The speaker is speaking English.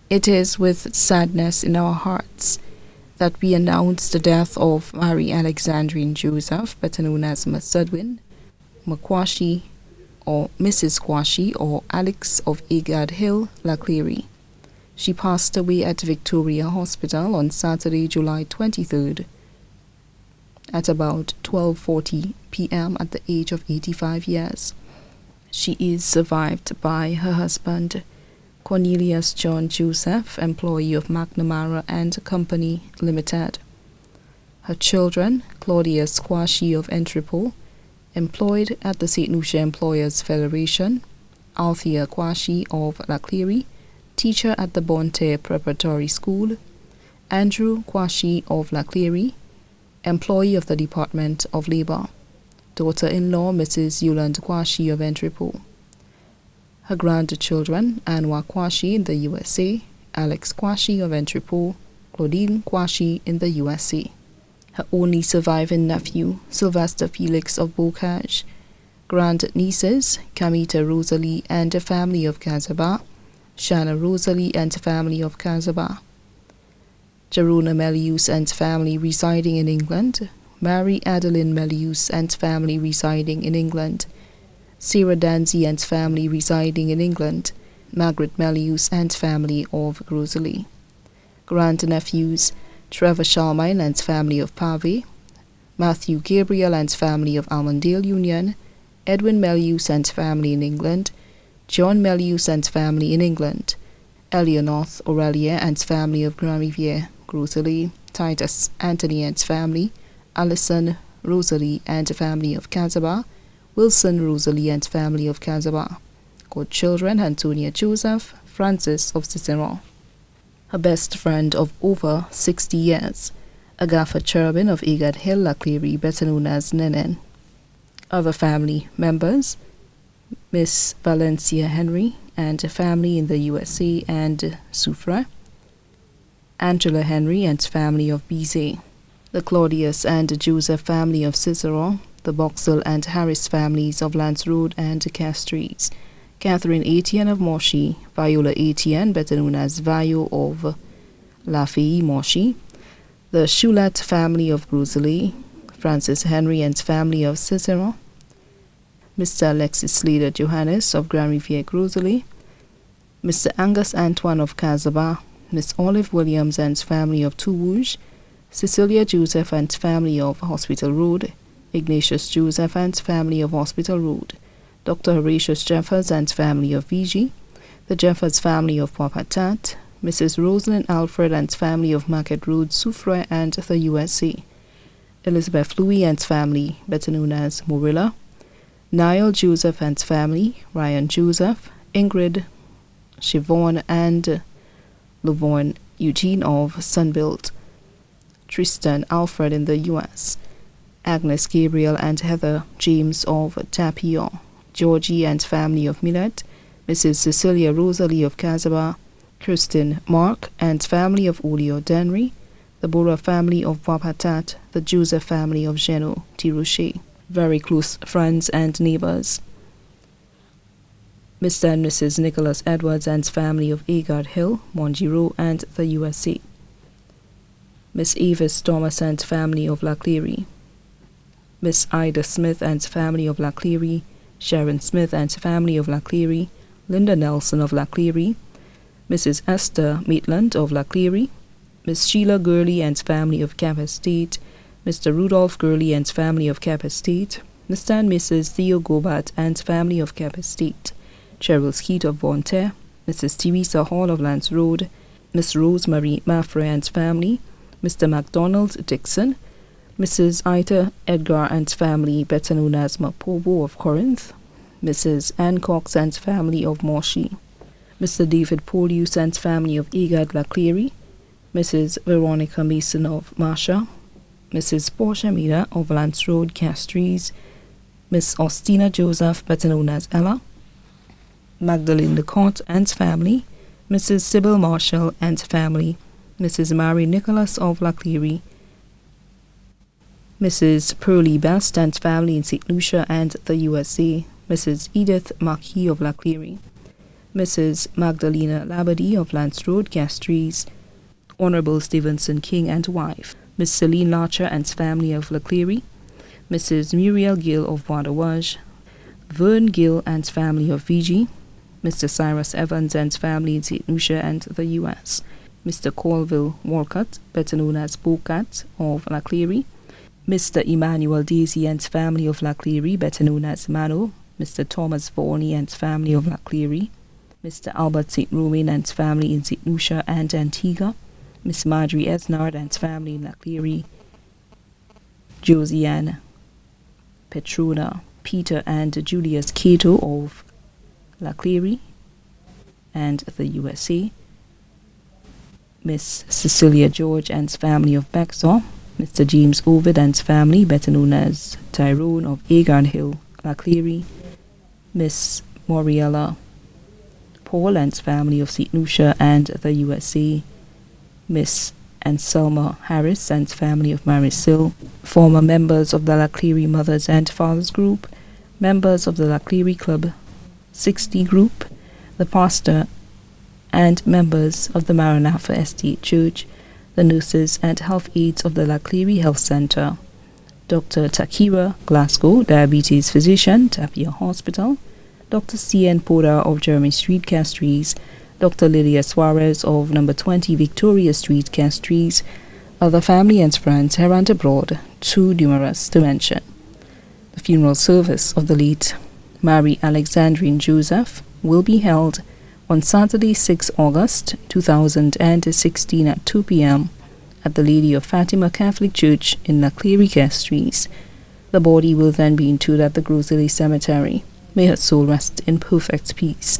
It is with sadness in our hearts that we announce the death of Mary Alexendrine Joseph, better known as Masudwin Makwashi, or Mrs. Kwashi, or Alex of Agard Hill, Laclery. She passed away at Victoria Hospital on Saturday, July 23rd, at about 12:40 p.m. at the age of 85 years. She is survived by her husband, Cornelius John Joseph, employee of McNamara and Company Limited. Her children, Claudius Kwashi of Entrepot, employed at the St. Lucia Employers Federation; Althea Kwashi of Laclery, teacher at the Bonte Preparatory School; Andrew Kwashi of Laclery, employee of the Department of Labor; daughter-in-law Mrs. Yolande Kwashi of Entrepot. Her grandchildren, Anwa Kwashi in the USA, Alex Kwashi of Entrepot, Claudine Kwashi in the USA. Her only surviving nephew, Sylvester Felix of Bocage. Grand-nieces, Kamita Rosalie and the family of Kazaba, Shanna Rosalie and the family of Kazaba. Jerona Melius and family residing in England, Mary Adeline Melius and family residing in England, Sarah Danzy and family residing in England, Margaret Melius and family of Rosalie. Grandnephews, Trevor Charlemagne and family of Pave, Matthew Gabriel and family of Almondale Union, Edwin Melius and family in England, John Melius and family in England, Eleanor Aurelia and family of Grand Riviere, Rosalie, Titus Anthony and family, Alison Rosalie and family of Kazaba, Wilson Rosalie and family of Kazaba. Godchildren, Antonia Joseph, Francis of Cicero. Her best friend of over 60 years, Agatha Cherubin of Agard Hill, Laclery, better known as Nenen. Other family members, Miss Valencia Henry and family in the USA and Soufrière, Angela Henry and family of Bizet, the Claudius and Joseph family of Cicero, the Boxall and Harris families of Lance Road and Castries, Catherine Etienne of Moshi, Viola Etienne, better known as Vayo of Lafayette Moshi, the Choulat family of Rosalie, Francis Henry and family of Cicero, Mr. Alexis Slater Johannes of Grand Riviere Rosalie, Mr. Angus Antoine of Kazaba, Miss Olive Williams and family of Toulouge, Cecilia Joseph and family of Hospital Road, Ignatius Joseph and family of Hospital Road, Dr. Horatius Jeffers and family of Vigie, the Jeffers family of Papatat, Mrs. Rosalind Alfred and family of Market Road, Soufrière and the USA, Elizabeth Louis and family, better known as Morilla, Niall Joseph and family, Ryan Joseph, Ingrid, Siobhan and Lavon Eugene of Sunbuilt, Tristan Alfred in the US, Agnes Gabriel and Heather James of Tapio, Georgie and family of Millet, Mrs. Cecilia Rosalie of Kazaba, Kirsten Mark and family of Olio Denry, the Bora family of Wapatat, the Joseph family of Geno Tiroche. Very close friends and neighbors. Mr. and Mrs. Nicholas Edwards and family of Agard Hill, Monjiro and the USA. Miss Avis Thomas and family of Laclery, Miss Ida Smith and family of Laclery, Sharon Smith and family of Laclery, Linda Nelson of Laclery, Mrs. Esther Maitland of Laclery, Miss Sheila Gurley and family of Cap Estate, Mr. Rudolph Gurley and family of Cap Estate, Mr. and Mrs. Theo Gobat and family of Cap Estate, Cheryl Skeet of Bonte, Mrs. Teresa Hall of Lance Road, Miss Rosemary Maffrey and family, Mr. MacDonald Dixon, Mrs. Ida Edgar and family, better known as Mapobo of Corinth, Mrs. Ann Cox and family of Moshi, Mr. David Polius and family of Agard Laclery, Mrs. Veronica Mason of Marsha, Mrs. Portia Mina of Lance Road, Castries, Miss Austina Joseph, better known as Ella, Magdalene Lecourt and family, Mrs. Sybil Marshall and family, Mrs. Mary Nicholas of Laclery, Mrs. Pearlie Best and family in St. Lucia and the USA, Mrs. Edith Marquis of Laclery, Mrs. Magdalena Labadie of Lance Road, Castries, Honorable Stevenson King and wife, Miss Celine Larcher and family of Laclery, Mrs. Muriel Gill of Wadawaj, Vern Gill and family of Fiji, Mr. Cyrus Evans and family in St. Lucia and the U.S., Mr. Colville Walcott, better known as Bocat of Laclery, Mr. Emmanuel Daisy and family of Laclery, better known as Mano, Mr. Thomas Varney and family of Laclery, Mr. Albert St. Romain and family in St. Lucia and Antigua, Miss Marjorie Esnard and family in Laclery, Josiane, Petrona, Peter and Julius Cato of Laclery and the USA, Miss Cecilia George and family of Bexar, Mr. James Ovid and family, better known as Tyrone of Agarn Hill, Laclery, Miss Moriella Paul and family of St. Lucia and the USA, Miss Anselma Harris and family of Marisil, former members of the Laclery Mothers and Fathers Group, members of the Laclery Club 60 Group, the pastor and members of the Maranatha Estate Church, the nurses and health aides of the Laclery Health Center, Dr. Takira Glasgow, diabetes physician, Tapia Hospital, Dr. C.N. Poda of Jeremy Street, Castries, Dr. Lydia Suarez of number 20 Victoria Street, Castries, other family and friends here and abroad, too numerous to mention. The funeral service of the late Mary Alexendrine Joseph will be held on Saturday, 6 August 2016 at 2 p.m. at the Lady of Fatima Catholic Church in Laclery, Castries. The body will then be interred at the Groseley Cemetery. May her soul rest in perfect peace.